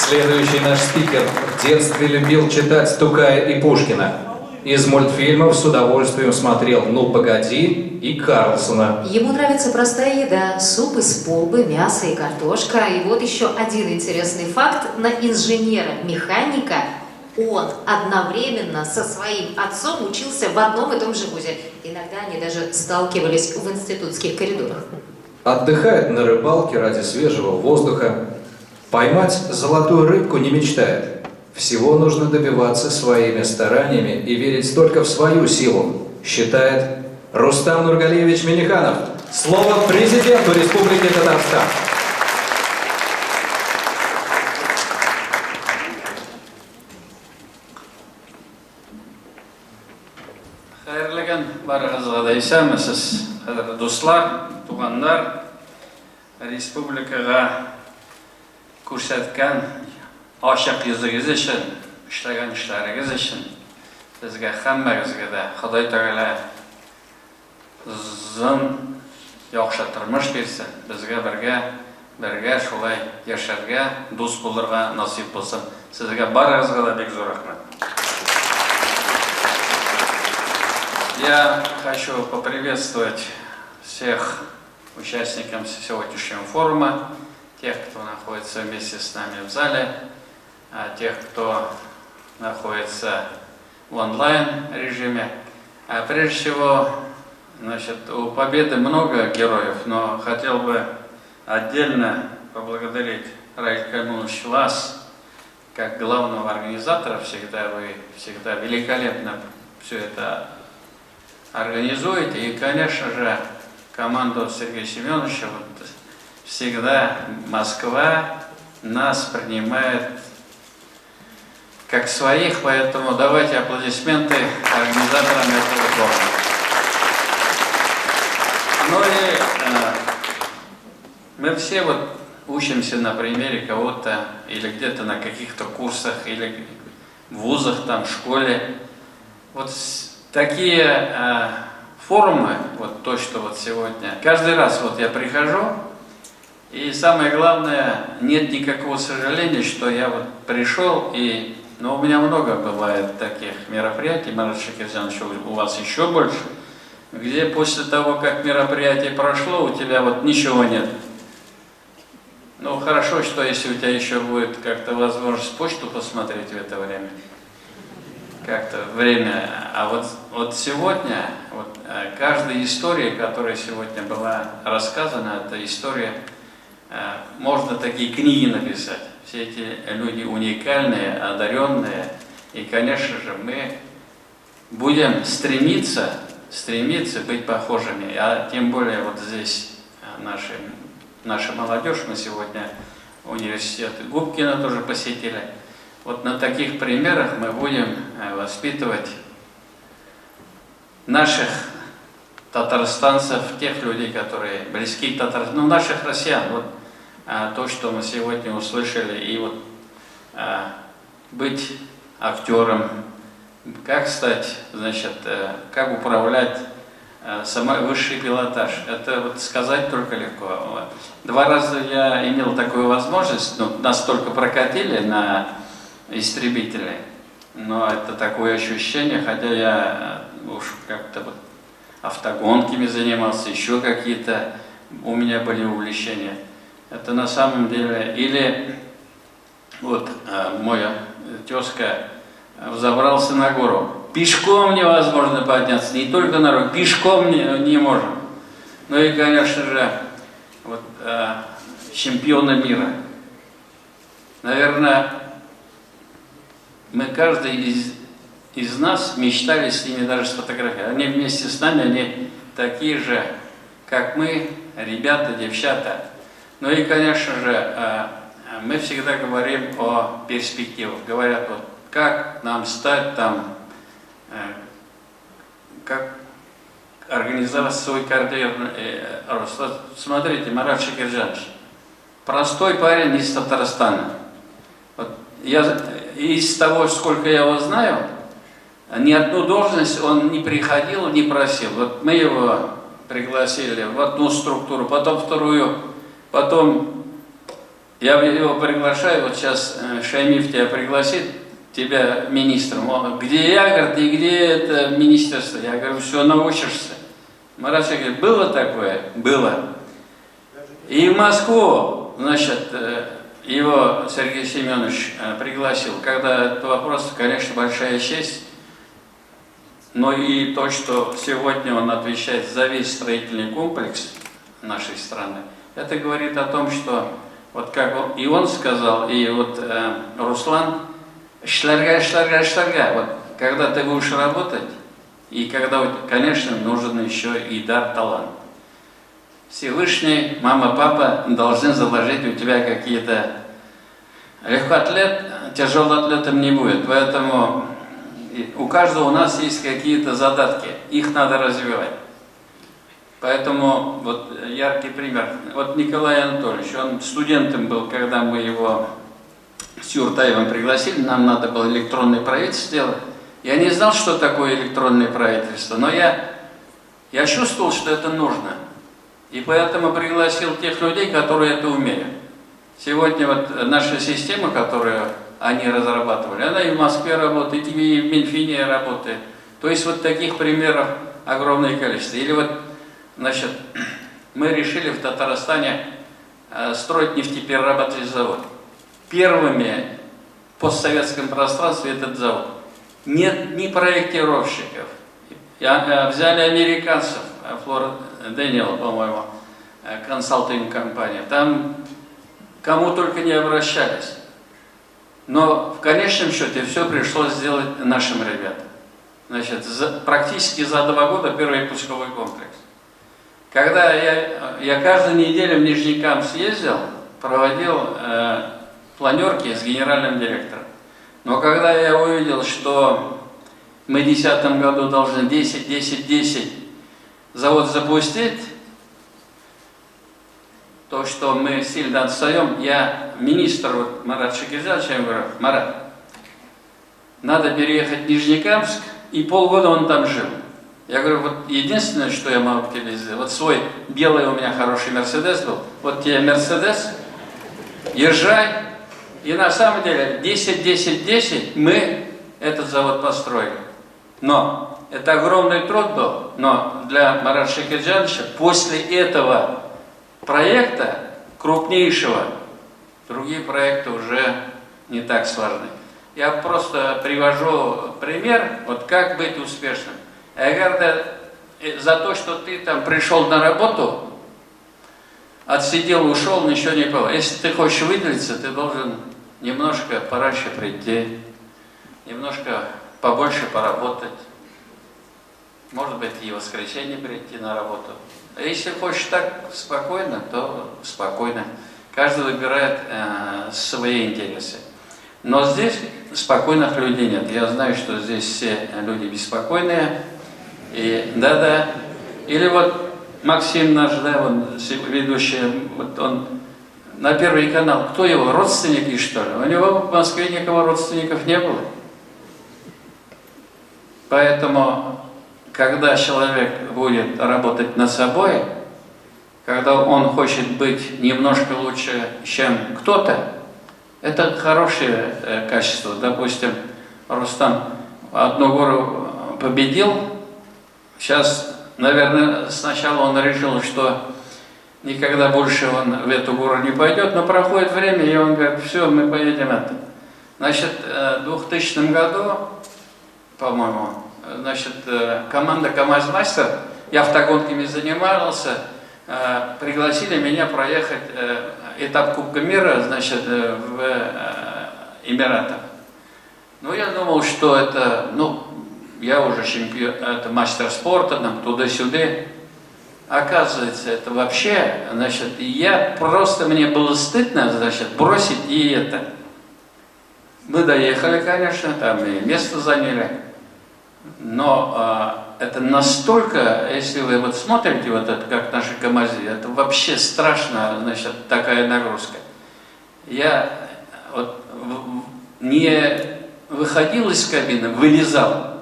Следующий наш спикер в детстве любил читать Тукая и Пушкина. Из мультфильмов с удовольствием смотрел «Ну, погоди» и «Карлсона». Ему нравится простая еда, суп из полбы, мясо и картошка. И вот еще один интересный факт. На инженера-механика он одновременно со своим отцом учился в одном и том же вузе. Иногда они даже сталкивались в институтских коридорах. Отдыхает на рыбалке ради свежего воздуха. Поймать золотую рыбку не мечтает. Всего нужно добиваться своими стараниями и верить только в свою силу, считает Рустам Нургалиевич Минниханов. Слово президенту Республики Татарстан. Хайырлы күн барыгызга да исәнмесез, кадерле дуслар, туганнар, республикага күрсәткән ачык йөзегез өчен, эшләгән эшләрегез өчен сезгә һәммәгезгә дә Ходай Тәгалә озын, яхшы тормыш бирсен, безгә бергә шулай яшәргә, дус булырга насыйп булсын. Сезгә барыгызга да бик зур рәхмәт. Я хочу поприветствовать всех участников сегодняшнего форума, тех, кто находится вместе с нами в зале, тех, кто находится в онлайн-режиме. Прежде всего, значит, у Победы много героев, но хотел бы отдельно поблагодарить, Раиль Каймунович, вас, как главного организатора, вы всегда великолепно все это организуете. И, конечно же, команду Сергея Семеновича, вот, всегда Москва нас принимает как своих, поэтому давайте аплодисменты организаторам этого форума. Ну и мы все вот учимся на примере кого-то или где-то на каких-то курсах, или в вузах, там, в школе. Вот такие форумы, вот то, что вот сегодня, каждый раз вот я прихожу, и самое главное, нет никакого сожаления, что я вот пришел, и, ну, у меня много бывает таких мероприятий, Марат Шакирзянович, у вас еще больше, где после того, как мероприятие прошло, у тебя вот ничего нет. Ну, хорошо, что если у тебя еще будет как-то возможность почту посмотреть в это время. Как-то время. А вот сегодня, вот, каждая история, которая сегодня была рассказана, это история, можно такие книги написать. Все эти люди уникальные, одаренные. И, конечно же, мы будем стремиться быть похожими. А тем более вот здесь наша молодежь, мы сегодня университет Губкина тоже посетили. Вот на таких примерах мы будем воспитывать наших татарстанцев, тех людей, которые близки к Татарстану, ну, наших россиян. Вот то, что мы сегодня услышали, и вот быть актером, как стать, значит, как управлять, самый высший пилотаж. Это вот сказать только легко. 2 раза я имел такую возможность, ну, нас только прокатили на истребителей, но это такое ощущение, хотя я уж как-то вот автогонками занимался, еще какие-то у меня были увлечения. Это на самом деле, или вот мой тезка взобрался на гору, пешком невозможно подняться, не только на руку, пешком не можем. Ну и, конечно же, вот, чемпионы мира. Наверное, мы, каждый из нас мечтали с ними даже сфотографировать. Они вместе с нами, они такие же, как мы, ребята, девчата. Ну и, конечно же, мы всегда говорим о перспективах. Говорят, вот, как нам стать там, как организовать свой карьерный рост. Вот смотрите, Марат Шакирзянович, простой парень из Татарстана. Вот из того, сколько я его знаю, ни одну должность он не приходил, не просил. Вот мы его пригласили в одну структуру, потом вторую, потом Я его приглашаю, вот сейчас Шаймиев тебя пригласит, тебя министром. Он, где я, говорит, и где это министерство? Я говорю, все, научишься. Марат говорит, было такое? Было. И в Москву, значит, его Сергей Семенович пригласил, когда этот вопрос, конечно, большая честь, но и то, что сегодня он отвечает за весь строительный комплекс нашей страны, это говорит о том, что вот как он сказал, и вот Руслан, шлярга, вот когда ты будешь работать, и когда, конечно, нужен еще и дар, талант. Всевышний, мама, папа должны заложить у тебя какие-то... Легкоатлет, тяжелоатлетом не будет, поэтому у каждого у нас есть какие-то задатки, их надо развивать. Поэтому вот яркий пример. Вот Николай Анатольевич, он студентом был, когда мы его с Юртаевым пригласили, нам надо было электронное правительство сделать. Я не знал, что такое электронное правительство, но я чувствовал, что это нужно. И поэтому пригласил тех людей, которые это умеют. Сегодня вот наша система, которую они разрабатывали, она и в Москве работает, и в Минфине работает. То есть вот таких примеров огромное количество. Или вот, значит, мы решили в Татарстане строить нефтеперерабатывающий завод. Первыми в постсоветском пространстве этот завод. Нет ни проектировщиков. Взяли американцев, Флор Дэниел, по-моему, консалтинг-компания. Там кому только не обращались. Но в конечном счете все пришлось сделать нашим ребятам. Значит, практически за 2 года первый пусковой комплекс. Когда я каждую неделю в Нижнекамск ездил, проводил планерки с генеральным директором. Но когда я увидел, что мы в 2010 году должны 10 завод запустить, то, что мы сильно отстаем, я министру Марат Шакирзяновичу говорю, Марат, надо переехать в Нижнекамск, и полгода он там жил. Я говорю, вот единственное, что я могу тебе сделать, вот свой белый у меня хороший Мерседес был, вот тебе Мерседес, езжай, и на самом деле 10 мы этот завод построили. Но это огромный труд был, но для Марата Шакирзяновича после этого проекта, крупнейшего, другие проекты уже не так сложны. Я просто привожу пример, вот как быть успешным. Я за то, что ты там пришел на работу, отсидел, ушел, ничего не было. Если ты хочешь выделиться, ты должен немножко пораньше прийти, немножко побольше поработать. Может быть, и в воскресенье прийти на работу. А если хочешь так спокойно, то спокойно. Каждый выбирает свои интересы. Но здесь спокойных людей нет. Я знаю, что здесь все люди беспокойные. И да-да. Или вот Максим наш, да, он ведущий, вот он на Первый канал. Кто его? Родственники, что ли? У него в Москве никого родственников не было. Поэтому, когда человек будет работать над собой, когда он хочет быть немножко лучше, чем кто-то, это хорошее качество. Допустим, Рустам одну гору победил, сейчас, наверное, сначала он решил, что никогда больше он в эту гору не пойдет, но проходит время, и он говорит, все, мы поедем это. Значит, в 2000 году, по-моему, значит, команда КамАЗ-Мастер, я автогонками занимался, пригласили меня проехать этап Кубка мира, значит, в Эмиратах. Ну, я думал, что это, ну, я уже чемпион, это мастер спорта, там, туда-сюда. Оказывается, это вообще, значит, мне было стыдно, значит, бросить и это. Мы доехали, конечно, там и место заняли. Но это настолько, если вы вот смотрите вот это, как наши КамАЗы, это вообще страшно, значит, такая нагрузка. Я вот не выходил из кабины, вылезал.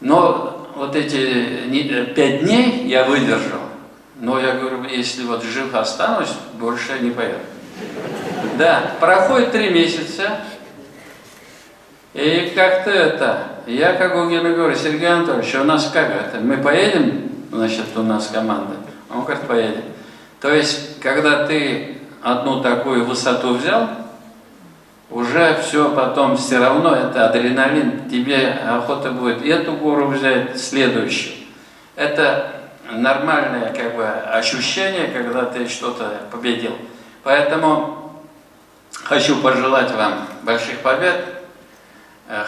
Но вот эти 5 дней я выдержал. Но я говорю, если вот жив останусь, больше не поеду. Да, проходит 3 месяца, и как-то я как у Гена говорю, Сергей Анатольевич, у нас как это, мы поедем, значит, у нас команда, он говорит, поедем. То есть, когда ты одну такую высоту взял, уже все потом все равно, это адреналин, тебе охота будет эту гору взять, следующую. Это нормальное как бы ощущение, когда ты что-то победил. Поэтому хочу пожелать вам больших побед.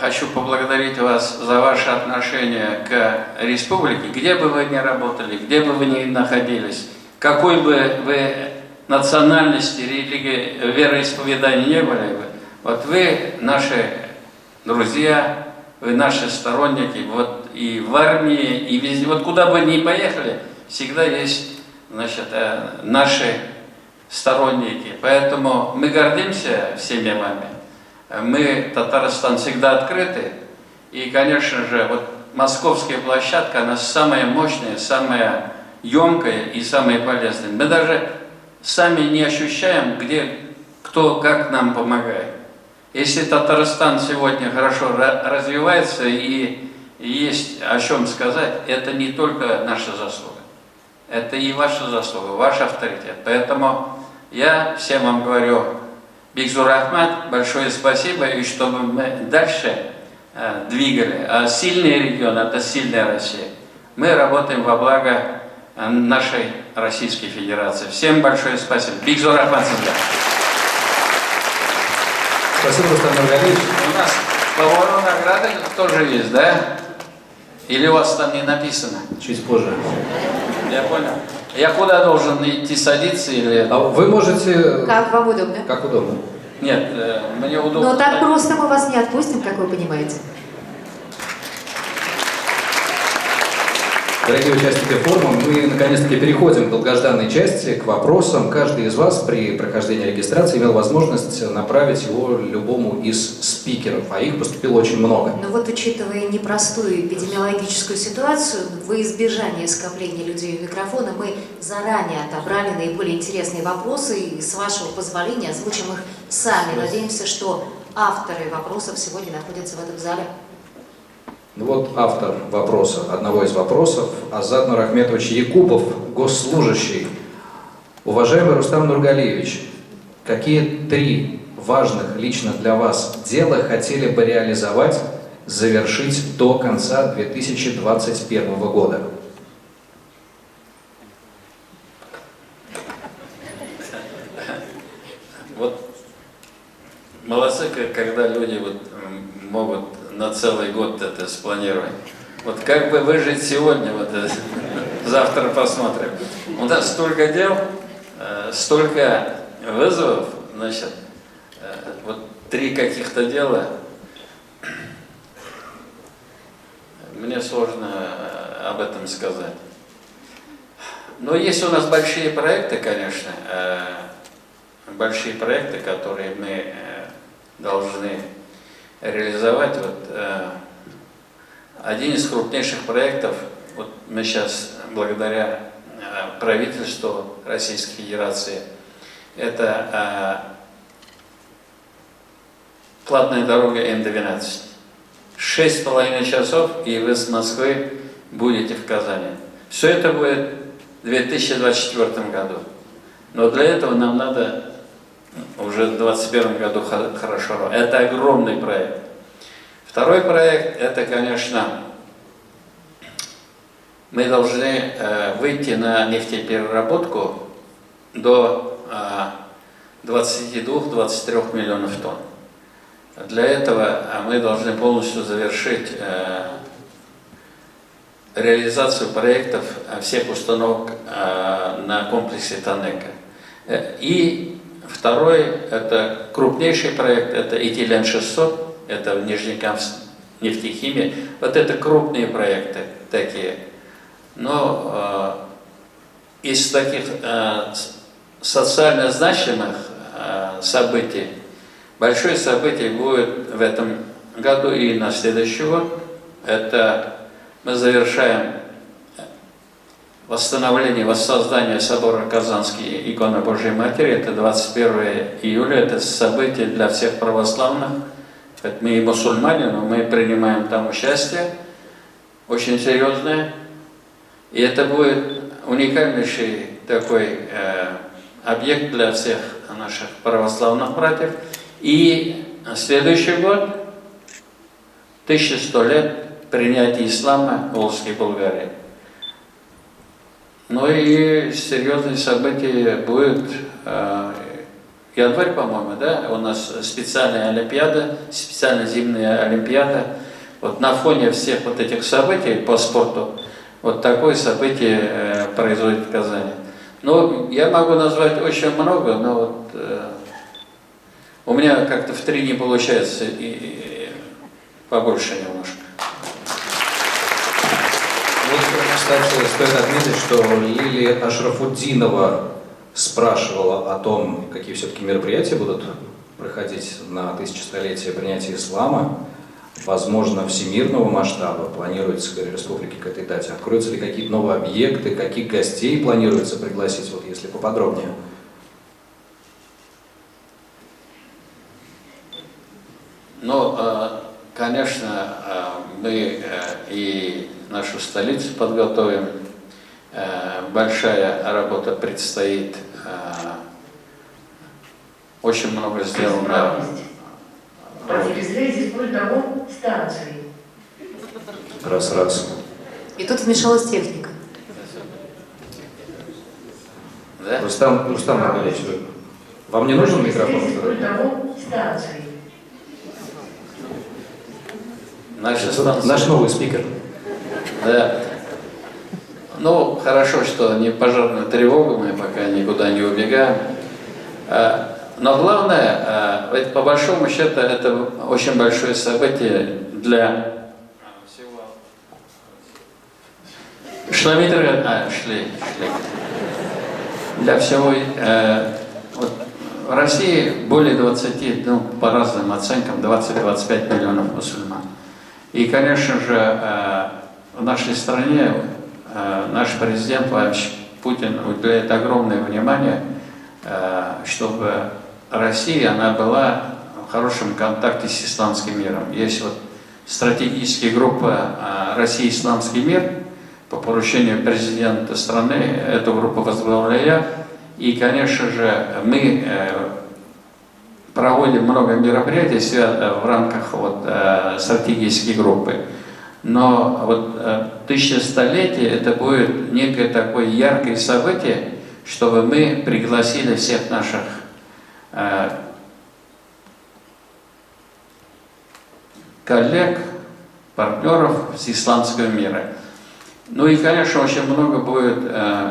Хочу поблагодарить вас за ваше отношение к республике, где бы вы ни работали, где бы вы ни находились, какой бы вы национальности, религии, вероисповедания не были бы. Вот вы наши друзья, вы наши сторонники, вот и в армии, и везде, вот куда бы ни поехали, всегда есть, значит, наши сторонники. Поэтому мы гордимся всеми вами. Мы, Татарстан, всегда открыты. И, конечно же, вот московская площадка, она самая мощная, самая емкая и самая полезная. Мы даже сами не ощущаем, где, кто, как нам помогает. Если Татарстан сегодня хорошо развивается и есть о чем сказать, это не только наша заслуга. Это и ваша заслуга, ваш авторитет. Поэтому я всем вам говорю, Бигзур Ахмад, большое спасибо, и чтобы мы дальше двигали. А сильный регион – это сильная Россия. Мы работаем во благо нашей Российской Федерации. Всем большое спасибо. Бигзур Ахмад всегда. Спасибо, Рустам Нургалиевич. У нас по вору награды тоже есть, да? Или у вас там не написано? Чуть позже. Я понял. Я куда должен идти садиться или... А вы можете... Как вам удобно? Как удобно. Нет, мне удобно. Но так просто мы вас не отпустим, как вы понимаете. Дорогие участники форума, мы наконец-таки переходим к долгожданной части, к вопросам. Каждый из вас при прохождении регистрации имел возможность направить его любому из спикеров, а их поступило очень много. Но вот, учитывая непростую эпидемиологическую ситуацию, во избежание скопления людей у микрофона, мы заранее отобрали наиболее интересные вопросы и, с вашего позволения, озвучим их сами. Надеемся, что авторы вопросов сегодня находятся в этом зале. Ну вот автор вопроса, одного из вопросов, Азат Нурахметович Якупов, госслужащий. Уважаемый Рустам Нургалиевич, какие 3 важных лично для вас дела хотели бы реализовать, завершить до конца 2021 года? Вот молодцы, когда люди вот могут на целый год это спланировать. Вот как бы выжить сегодня, вот завтра посмотрим. У нас столько дел, столько вызовов, значит, вот 3 каких-то дела. Мне сложно об этом сказать. Но есть у нас большие проекты, конечно, большие проекты, которые мы должны реализовать. Вот, один из крупнейших проектов, вот мы сейчас благодаря правительству Российской Федерации, это платная дорога М12. 6,5 часов, и вы с Москвы будете в Казани. Все это будет в 2024 году. Но для этого нам надо уже в 2021 году хорошо. Это огромный проект. Второй проект, это, конечно, мы должны выйти на нефтепереработку до 22-23 миллионов тонн. Для этого мы должны полностью завершить реализацию проектов всех установок на комплексе Танека. И второй, это крупнейший проект, это Этилен-600, это в Нижнекамск нефтехимия. Вот это крупные проекты такие. Но из таких социально значимых событий, большое событие будет в этом году и на следующий год. Это мы завершаем восстановления, воссоздания собора Казанской иконы Божьей Матери. Это 21 июля, это событие для всех православных. Хоть мы и мусульмане, но мы принимаем там участие, очень серьезное. И это будет уникальнейший такой объект для всех наших православных братьев. И следующий год, 1100 лет принятия ислама в Волжской Болгарии. Ну и серьезные события будет январь, по-моему, да? У нас специальная олимпиада, специальная зимняя олимпиада. Вот на фоне всех вот этих событий по спорту, вот такое событие производит в Казани. Ну, я могу назвать очень много, но вот у меня как-то в 3 не получается, и побольше немножко. Вот, кстати, стоит отметить, что Лилия Ашрафуддинова спрашивала о том, какие все-таки мероприятия будут проходить на 1000-столетие принятия ислама, возможно, всемирного масштаба. Планируется, говорю, республике к этой дате. Откроются ли какие-то новые объекты, каких гостей планируется пригласить, вот если поподробнее? Ну, конечно, мы и нашу столицу подготовим. Большая работа предстоит. Очень много сделано. Раз. И тут вмешалась техника. Да? Рустам Нургалиевич, вам не нужен микрофон? Наша станция. Наш новый спикер. Да. Ну, хорошо, что не пожарную тревогу, мы пока никуда не убегаем. Но главное, ведь по большому счету, это очень большое событие для всего. Шли. Для всего. Вот в России более 20, ну, по разным оценкам, 20-25 миллионов мусульман. И, конечно же, в нашей стране наш президент Владимир Путин уделяет огромное внимание, чтобы Россия, она была в хорошем контакте с исламским миром. Есть вот стратегическая группа «Россия. Исламский мир» по поручению президента страны, эту группу возглавляю я. И, конечно же, мы проводим много мероприятий в рамках вот, стратегической группы. Но вот 1100-летие это будет некое такое яркое событие, чтобы мы пригласили всех наших коллег, партнеров с исламского мира. Ну и, конечно, очень много будет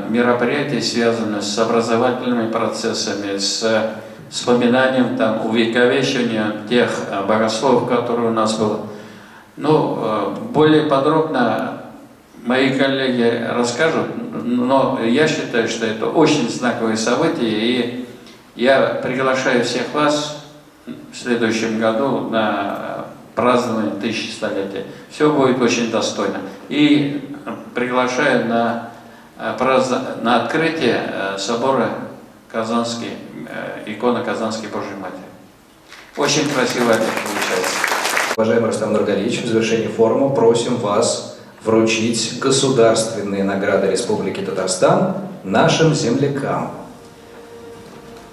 мероприятий, связанных с образовательными процессами, с вспоминанием, там, увековечением тех богословов, которые у нас были. Ну, более подробно мои коллеги расскажут, но я считаю, что это очень знаковое событие, и я приглашаю всех вас в следующем году на празднование 1100-летия. Все будет очень достойно. И приглашаю на открытие собора Казанской, иконы Казанской Божьей Матери. Очень красиво это получается. Уважаемый Рустам Нургалиевич, в завершении форума просим вас вручить государственные награды Республики Татарстан нашим землякам.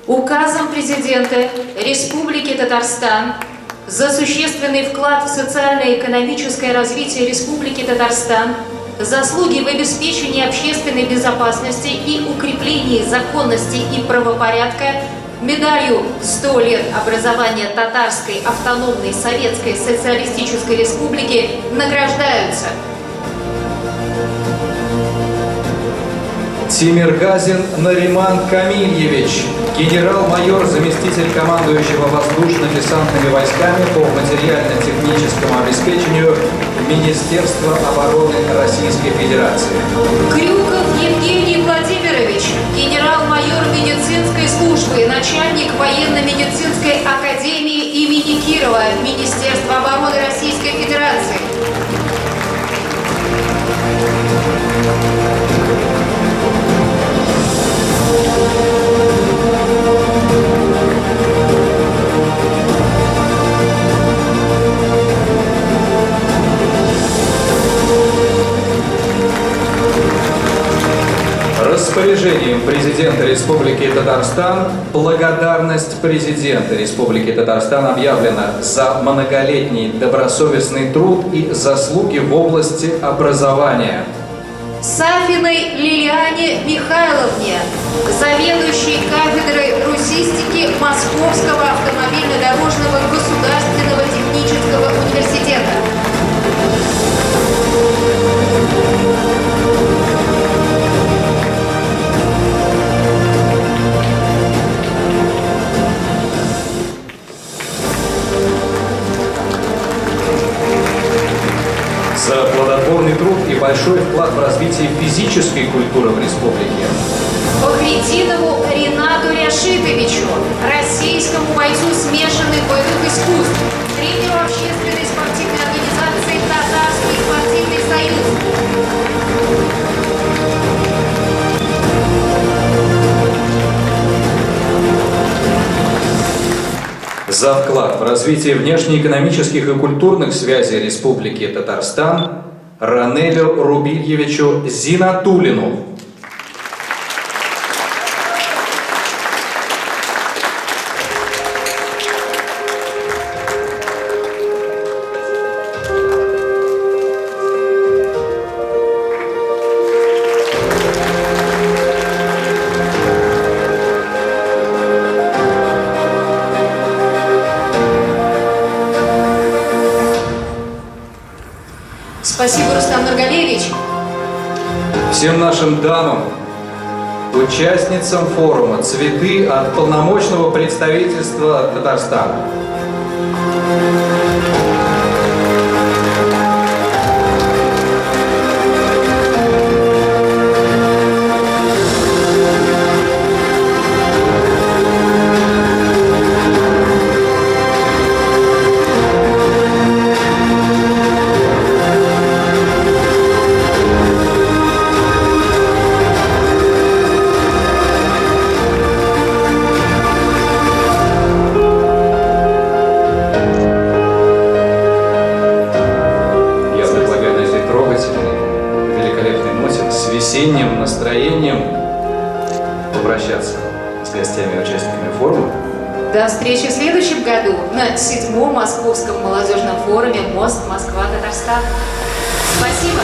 Указом президента Республики Татарстан за существенный вклад в социально-экономическое развитие Республики Татарстан, заслуги в обеспечении общественной безопасности и укреплении законности и правопорядка, медалью «100 лет образования Татарской автономной Советской Социалистической Республики» награждаются Тимиргазин Нариман Камильевич, генерал-майор, заместитель командующего воздушно-десантными войсками по материально-техническому обеспечению Министерства обороны Российской Федерации. Крюков Евгений Владимирович, генерал-майор медицинской службы, начальник военно-медицинской академии имени Кирова, Министерства обороны Российской Федерации. Распоряжением президента Республики Татарстан благодарность президента Республики Татарстан объявлена за многолетний добросовестный труд и заслуги в области образования. Сафиной Лилиане Михайловне, заведующей кафедрой русистики Московского автомобильно-дорожного государственного технического университета. За плодотворный труд и большой вклад в развитие физической культуры в республике. Пахридинову Ринату Ряшитовичу, российскому бойцу смешанных боевых искусств, тренеру общественной спортивной организации «Татарский спортивный союз». За вклад в развитие внешнеэкономических и культурных связей Республики Татарстан Ранелю Рубильевичу Зинатуллину. Спасибо, Рустам Нургалиевич. Всем нашим дамам, участницам форума цветы от полномочного представительства Татарстана. Весенним настроением попрощаться с гостями и участниками форума. До встречи в следующем году на 7-м Московском молодежном форуме «Мост Москва-Татарстан». Спасибо!